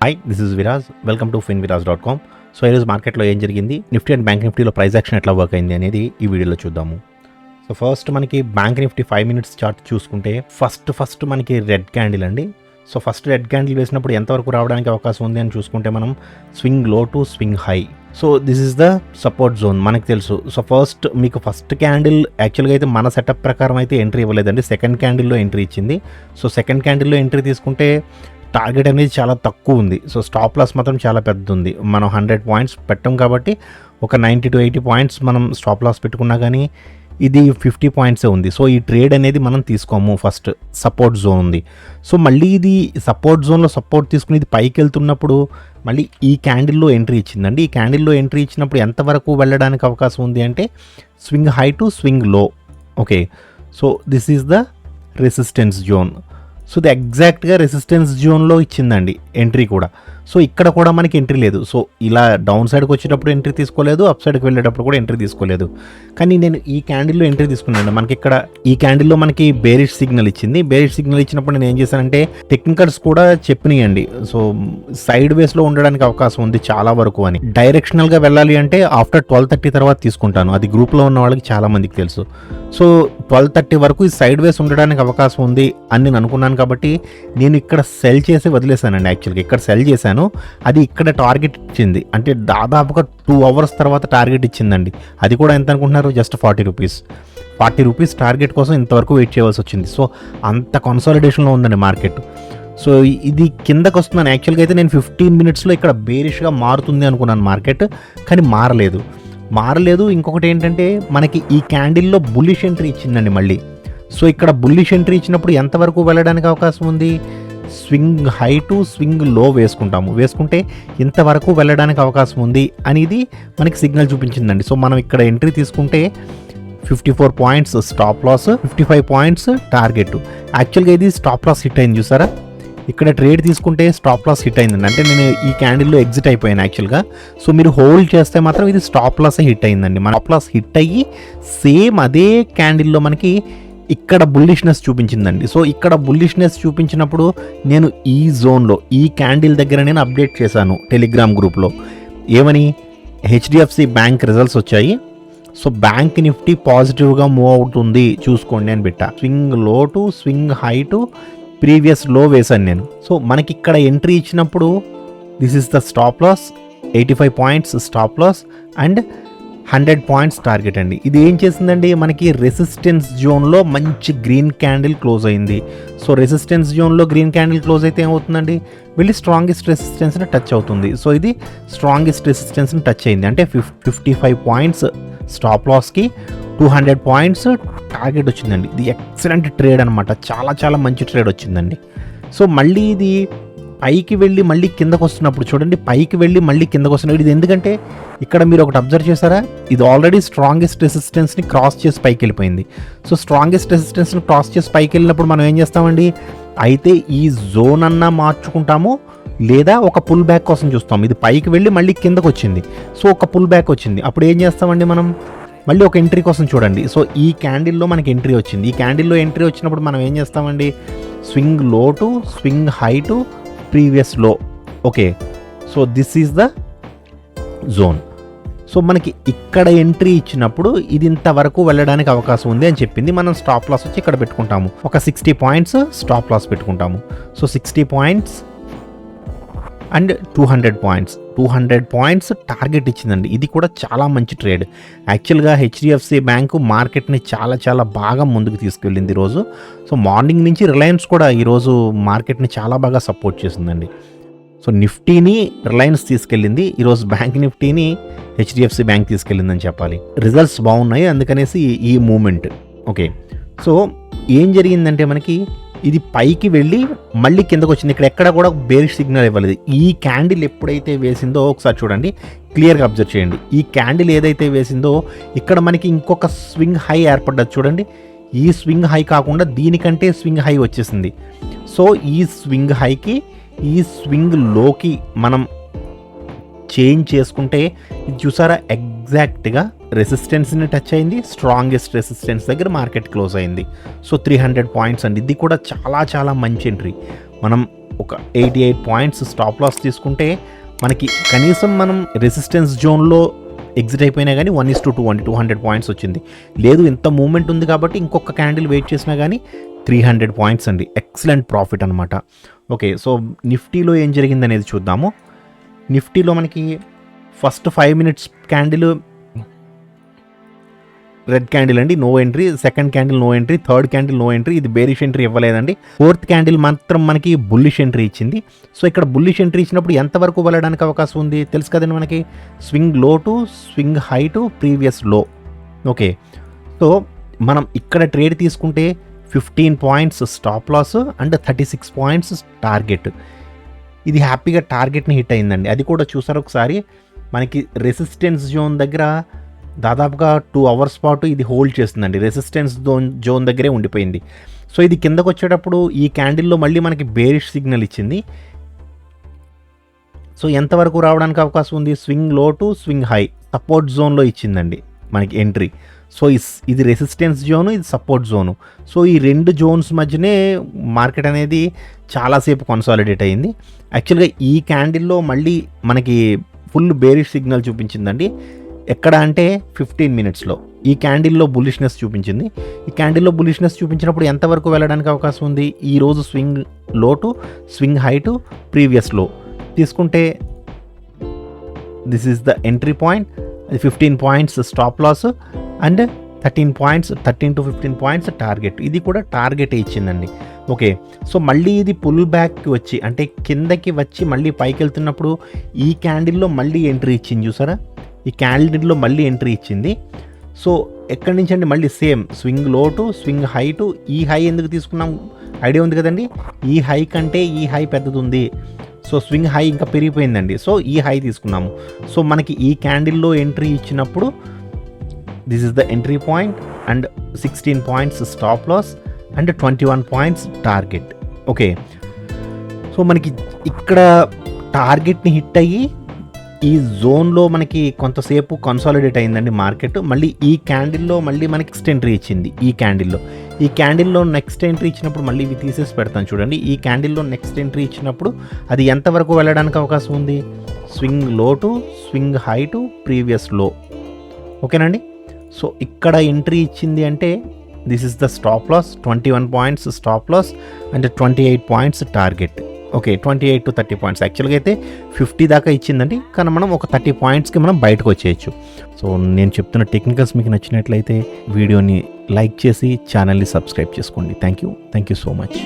Hi, this is Viraj. Welcome to finviraj.com. So ఈరోజు మార్కెట్లో ఏం జరిగింది, నిఫ్టీ అండ్ బ్యాంక్ నిఫ్టీలో ప్రైస్ యాక్షన్ ఎట్లా వర్క్ అయింది అనేది ఈ వీడియోలో చూద్దాము. సో ఫస్ట్ మనకి బ్యాంక్ నిఫ్టీ 5 minutes చార్ట్ చూసుకుంటే ఫస్ట్ మనకి రెడ్ క్యాండిల్ అండి. సో ఫస్ట్ రెడ్ క్యాండిల్ వేసినప్పుడు ఎంతవరకు రావడానికి అవకాశం ఉంది అని చూసుకుంటే మనం swing low to swing high. So this is the support zone మనకు తెలుసు. సో ఫస్ట్ క్యాండిల్ యాక్చువల్గా అయితే మన సెటప్ ప్రకారం అయితే ఎంట్రీ ఇవ్వలేదండి, సెకండ్ క్యాండిల్లో ఎంట్రీ ఇచ్చింది. సో సెకండ్ క్యాండిల్లో ఎంట్రీ తీసుకుంటే టార్గెట్ అనేది చాలా తక్కువ ఉంది. సో స్టాప్ లాస్ మాత్రం చాలా పెద్ద ఉంది. మనం 100 points పెట్టాం కాబట్టి ఒక 90 to 80 points మనం స్టాప్ లాస్ పెట్టుకున్నా కానీ ఇది 50 points ఉంది. సో ఈ ట్రేడ్ అనేది మనం తీసుకోము. ఫస్ట్ సపోర్ట్ జోన్ ఉంది. సో మళ్ళీ ఇది సపోర్ట్ జోన్లో సపోర్ట్ తీసుకుని ఇది పైకి వెళ్తున్నప్పుడు మళ్ళీ ఈ క్యాండిల్లో ఎంట్రీ ఇచ్చిందండి. ఈ క్యాండిల్లో ఎంట్రీ ఇచ్చినప్పుడు ఎంతవరకు వెళ్ళడానికి అవకాశం ఉంది అంటే స్వింగ్ హై టు స్వింగ్ లో. Okay, so this is the resistance zone. So ఇది ఎగ్జాక్ట్గా రెసిస్టెన్స్ జోన్లో ఇచ్చిందండి ఎంట్రీ కూడా. సో ఇక్కడ కూడా మనకి ఎంట్రీ లేదు. సో ఇలా డౌన్ సైడ్కి వచ్చేటప్పుడు ఎంట్రీ తీసుకోలేదు, అప్ సైడ్కి వెళ్ళేటప్పుడు కూడా ఎంట్రీ తీసుకోలేదు. కానీ నేను ఈ క్యాండిల్లో ఎంట్రీ తీసుకున్నాను. మనకి ఇక్కడ ఈ క్యాండిల్లో మనకి బేరిష్ సిగ్నల్ ఇచ్చింది. బేరిష్ సిగ్నల్ ఇచ్చినప్పుడు నేను ఏం చేశానంటే టెక్నికల్స్ కూడా చెప్పినాయండి. సో సైడ్ వేస్లో ఉండడానికి అవకాశం ఉంది చాలా వరకు అని. డైరెక్షనల్గా వెళ్ళాలి అంటే ఆఫ్టర్ 12:30 తర్వాత తీసుకుంటాను. అది గ్రూప్లో ఉన్న వాళ్ళకి చాలా మందికి తెలుసు. సో 12:30 వరకు ఈ సైడ్ వేస్ ఉండడానికి అవకాశం ఉంది అని నేను అనుకున్నాను కాబట్టి నేను ఇక్కడ సెల్ చేసి వదిలేశానండి. యాక్చువల్గా ఇక్కడ సెల్ చేశాను, అది ఇక్కడ టార్గెట్ ఇచ్చింది. అంటే దాదాపుగా 2 hours తర్వాత టార్గెట్ ఇచ్చిందండి. అది కూడా ఎంత అనుకుంటున్నారు, జస్ట్ 40 rupees. 40 rupees టార్గెట్ కోసం ఇంతవరకు వెయిట్ చేయవలసి వచ్చింది. సో అంత కన్సాలిడేషన్లో ఉందండి మార్కెట్. సో ఇది కిందకు వస్తున్నాను. యాక్చువల్గా అయితే నేను 15 minutesలో ఇక్కడ బేరిష్గా మారుతుంది అనుకున్నాను మార్కెట్, కానీ మారలేదు. ఇంకొకటి ఏంటంటే మనకి ఈ క్యాండిల్లో బుల్లిష్ ఎంట్రీ ఇచ్చిందండి మళ్ళీ. సో ఇక్కడ బుల్లిష్ ఎంట్రీ ఇచ్చినప్పుడు ఎంతవరకు వెళ్ళడానికి అవకాశం ఉంది, స్వింగ్ హై టు స్వింగ్ లో వేసుకుంటే ఇంతవరకు వెళ్ళడానికి అవకాశం ఉంది అనేది మనకి సిగ్నల్ చూపించిందండి. సో మనం ఇక్కడ ఎంట్రీ తీసుకుంటే 54 points stop loss, 55 points target. యాక్చువల్గా ఇది స్టాప్ లాస్ హిట్ అయింది చూసారా, ఇక్కడ ట్రేడ్ తీసుకుంటే స్టాప్ లాస్ హిట్ అయిందండి. అంటే నేను ఈ క్యాండిల్లో ఎగ్జిట్ అయిపోయాను యాక్చువల్గా. సో మీరు హోల్డ్ చేస్తే మాత్రం ఇది స్టాప్ లాస్ హిట్ అయిందండి. మన స్టాప్ లాస్ హిట్ అయ్యి సేమ్ అదే క్యాండిల్లో మనకి ఇక్కడ బుల్లిష్నెస్ చూపించిందండి. సో ఇక్కడ బుల్లిష్నెస్ చూపించినప్పుడు నేను ఈ జోన్లో ఈ క్యాండిల్ దగ్గర నేను అప్డేట్ చేశాను టెలిగ్రామ్ గ్రూప్లో. ఏమని, HDFC బ్యాంక్ రిజల్ట్స్ వచ్చాయి, సో బ్యాంక్ నిఫ్టీ పాజిటివ్గా మూవ్ అవుతుంది చూసుకోండి అని పెట్టా. Swing low to swing high to previous low వేశాను నేను. సో మనకి ఇక్కడ ఎంట్రీ ఇచ్చినప్పుడు this is the stop loss, 85 points stop loss and 100 points target అండి. ఇది ఏం చేసిందండి, మనకి రెసిస్టెన్స్ జోన్లో మంచి గ్రీన్ క్యాండిల్ క్లోజ్ అయింది. సో రెసిస్టెన్స్ జోన్లో గ్రీన్ క్యాండిల్ క్లోజ్ అయితే ఏమవుతుందండి, వెళ్ళి స్ట్రాంగెస్ట్ రెసిస్టెన్స్ని టచ్ అవుతుంది. సో ఇది స్ట్రాంగెస్ట్ రెసిస్టెన్స్ని టచ్ అయింది. అంటే 55 points స్టాప్ లాస్కి 200 points టార్గెట్ వచ్చిందండి. ఇది ఎక్సలెంట్ ట్రేడ్ అనమాట, చాలా మంచి ట్రేడ్ వచ్చిందండి. సో మళ్ళీ ఇది పైకి వెళ్ళి మళ్ళీ కిందకు వస్తున్నప్పుడు చూడండి, పైకి వెళ్ళి మళ్ళీ కిందకు వస్తున్నప్పుడు ఇది ఎందుకంటే ఇక్కడ మీరు ఒకటి అబ్జర్వ్ చేశారా, ఇది ఆల్రెడీ స్ట్రాంగెస్ట్ రెసిస్టెన్స్ని క్రాస్ చేసి పైకి వెళ్ళిపోయింది. సో స్ట్రాంగెస్ట్ రెసిస్టెన్స్ని క్రాస్ చేసి పైకి వెళ్ళినప్పుడు మనం ఏం చేస్తామండి, అయితే ఈ జోన్ అన్నా మార్చుకుంటాము లేదా ఒక పుల్ బ్యాక్ కోసం చూస్తాం. ఇది పైకి వెళ్ళి మళ్ళీ కిందకు వచ్చింది, సో ఒక పుల్ బ్యాక్ వచ్చింది. అప్పుడు ఏం చేస్తామండి మనం, మళ్ళీ ఒక ఎంట్రీ కోసం చూడండి. సో ఈ క్యాండిల్లో మనకి ఎంట్రీ వచ్చింది. ఈ క్యాండిల్లో ఎంట్రీ వచ్చినప్పుడు మనం ఏం చేస్తామండి, swing low to swing high to previous low. Okay, so this is the zone. So మనకి ఇక్కడ ఎంట్రీ ఇచ్చినప్పుడు ఇది ఇంతవరకు వెళ్ళడానికి అవకాశం ఉంది అని చెప్పింది. మనం స్టాప్ లాస్ వచ్చి ఇక్కడ పెట్టుకుంటాము, ఒక 60 points స్టాప్ లాస్ పెట్టుకుంటాము. So 60 points and 200 points target ఇచ్చిందండి. ఇది కూడా చాలా మంచి ట్రేడ్. యాక్చువల్గా HDFC బ్యాంకు మార్కెట్ని చాలా బాగా ముందుకు తీసుకెళ్ళింది ఈరోజు. సో మార్నింగ్ నుంచి రిలయన్స్ కూడా ఈరోజు మార్కెట్ని చాలా బాగా సపోర్ట్ చేసిందండి. సో నిఫ్టీని రిలయన్స్ తీసుకెళ్ళింది, ఈరోజు బ్యాంక్ నిఫ్టీని HDFC బ్యాంక్ తీసుకెళ్ళిందని చెప్పాలి. రిజల్ట్స్ బాగున్నాయి, అందుకనేసి ఈ మూమెంట్. ఓకే, సో ఏం జరిగిందంటే మనకి ఇది పైకి వెళ్ళి మళ్ళీ కిందకు వచ్చింది. ఇక్కడ ఎక్కడ కూడా బేరిష్ సిగ్నల్ ఇవ్వలేదు. ఈ క్యాండిల్ ఎప్పుడైతే వేసిందో ఒకసారి చూడండి, క్లియర్గా అబ్జర్వ్ చేయండి. ఈ క్యాండిల్ ఏదైతే వేసిందో ఇక్కడ మనకి ఇంకొక స్వింగ్ హై ఏర్పడ్డది చూడండి. ఈ స్వింగ్ హై కాకుండా దీనికంటే స్వింగ్ హై వచ్చేసింది. సో ఈ స్వింగ్ హైకి ఈ స్వింగ్ లోకి మనం చేంజ్ చేసుకుంటే ఇది చూసారా, ఎగ్జాక్ట్గా రెసిస్టెన్స్ని టచ్ అయింది, స్ట్రాంగెస్ట్ రెసిస్టెన్స్ దగ్గర మార్కెట్ క్లోజ్ అయింది. సో 300 points అండి. ఇది కూడా చాలా మంచి ఎంట్రీ. మనం ఒక 88 పాయింట్స్ స్టాప్ లాస్ తీసుకుంటే మనకి కనీసం మనం రెసిస్టెన్స్ జోన్లో ఎగ్జిట్ అయిపోయినా కానీ 1:2 అండి, 200 పాయింట్స్ వచ్చింది. లేదు ఇంత మూమెంట్ ఉంది కాబట్టి ఇంకొక క్యాండిల్ వెయిట్ చేసినా కానీ 300 పాయింట్స్ అండి. ఎక్సలెంట్ ప్రాఫిట్ అనమాట. ఓకే, సో నిఫ్టీలో ఏం జరిగింది అనేది చూద్దాము. నిఫ్టీలో మనకి first 5 minutes candle red candle అండి, no entry. Second candle no entry, third candle no entry, ఇది బేరిష్ ఎంట్రీ ఇవ్వలేదండి. ఫోర్త్ క్యాండిల్ మాత్రం మనకి బుల్లిష్ ఎంట్రీ ఇచ్చింది. సో ఇక్కడ బుల్లిష్ ఎంట్రీ ఇచ్చినప్పుడు ఎంతవరకు వెళ్ళడానికి అవకాశం ఉంది తెలుసు కదండి మనకి. Swing low to swing high to previous low. Okay, so మనం ఇక్కడ ట్రేడ్ తీసుకుంటే 15 points stop loss and 36 points target. ఇది హ్యాపీగా టార్గెట్ని హిట్ అయిందండి. అది కూడా చూసారు ఒకసారి, మనకి రెసిస్టెన్స్ జోన్ దగ్గర దాదాపుగా 2 అవర్స్ పాటు ఇది హోల్డ్ చేస్తుందండి. రెసిస్టెన్స్ జోన్ దగ్గరే ఉండిపోయింది. సో ఇది కిందకు వచ్చేటప్పుడు ఈ క్యాండిల్లో మళ్ళీ మనకి బేరిష్ సిగ్నల్ ఇచ్చింది. సో ఎంతవరకు రావడానికి అవకాశం ఉంది? Swing low to swing high support జోన్లో ఇచ్చిందండి మనకి ఎంట్రీ. సో ఇది రెసిస్టెన్స్ జోను, ఇది సపోర్ట్ జోను. సో ఈ రెండు జోన్స్ మధ్యనే మార్కెట్ అనేది చాలాసేపు కన్సాలిడేట్ అయింది. యాక్చువల్గా ఈ క్యాండిల్లో మళ్ళీ మనకి ఫుల్ బేరిష్ సిగ్నల్ చూపించిందండి. ఎక్కడ అంటే 15 మినిట్స్లో ఈ క్యాండిల్లో బులిష్నెస్ చూపించింది. ఈ క్యాండిల్లో బులిష్నెస్ చూపించినప్పుడు ఎంతవరకు వెళ్ళడానికి అవకాశం ఉంది? ఈరోజు swing low to swing high to previous low తీసుకుంటే this is the entry point. 15 points stop loss and 13 to 15 points target. ఇది కూడా టార్గెట్ ఇచ్చిందండి. ఓకే, సో మళ్ళీ ఇది పుల్ బ్యాక్కి వచ్చి అంటే కిందకి వచ్చి మళ్ళీ పైకి వెళ్తున్నప్పుడు ఈ క్యాండిల్లో మళ్ళీ ఎంట్రీ ఇచ్చింది చూసారా. ఈ క్యాండిల్లో మళ్ళీ ఎంట్రీ ఇచ్చింది. సో ఎక్కడి నుంచి అండి మళ్ళీ same swing low to swing high to. ఈ హై ఎందుకు తీసుకున్నాం ఐడియా ఉంది కదండి. ఈ హై కంటే ఈ హై పెద్దది ఉంది. సో స్వింగ్ హై ఇంకా పెరిగిపోయిందండి. సో ఈ హై తీసుకున్నాము. సో మనకి ఈ క్యాండిల్లో ఎంట్రీ ఇచ్చినప్పుడు this is the entry point and 16 points stop loss and 21 points target. Okay, so మనకి ఇక్కడ టార్గెట్ని హిట్ అయ్యి ఈ జోన్లో మనకి కొంతసేపు కన్సాలిడేట్ అయిందండి మార్కెట్. మళ్ళీ ఈ క్యాండిల్లో మళ్ళీ మనకి నెక్స్ట్ ఎంట్రీ ఇచ్చింది. ఈ క్యాండిల్లో నెక్స్ట్ ఎంట్రీ ఇచ్చినప్పుడు మళ్ళీ ఇవి తీసేసి పెడతాను చూడండి. ఈ క్యాండిల్లో నెక్స్ట్ ఎంట్రీ ఇచ్చినప్పుడు అది ఎంతవరకు వెళ్ళడానికి అవకాశం ఉంది? Swing low to swing high to previous low. ఓకేనండి, సో ఇక్కడ ఎంట్రీ ఇచ్చింది అంటే this is the stop loss, 21 points stop loss and 28 points target. Okay, 28 to 30 points. యాక్చువల్గా అయితే 50 దాకా ఇచ్చిందండి, కానీ మనం ఒక 30 పాయింట్స్కి మనం బయటకు వచ్చేయచ్చు. సో నేను చెప్తున్న టెక్నికల్స్ మీకు నచ్చినట్లయితే వీడియోని లైక్ చేసి ఛానల్ని సబ్స్క్రైబ్ చేసుకోండి. Thank you so much.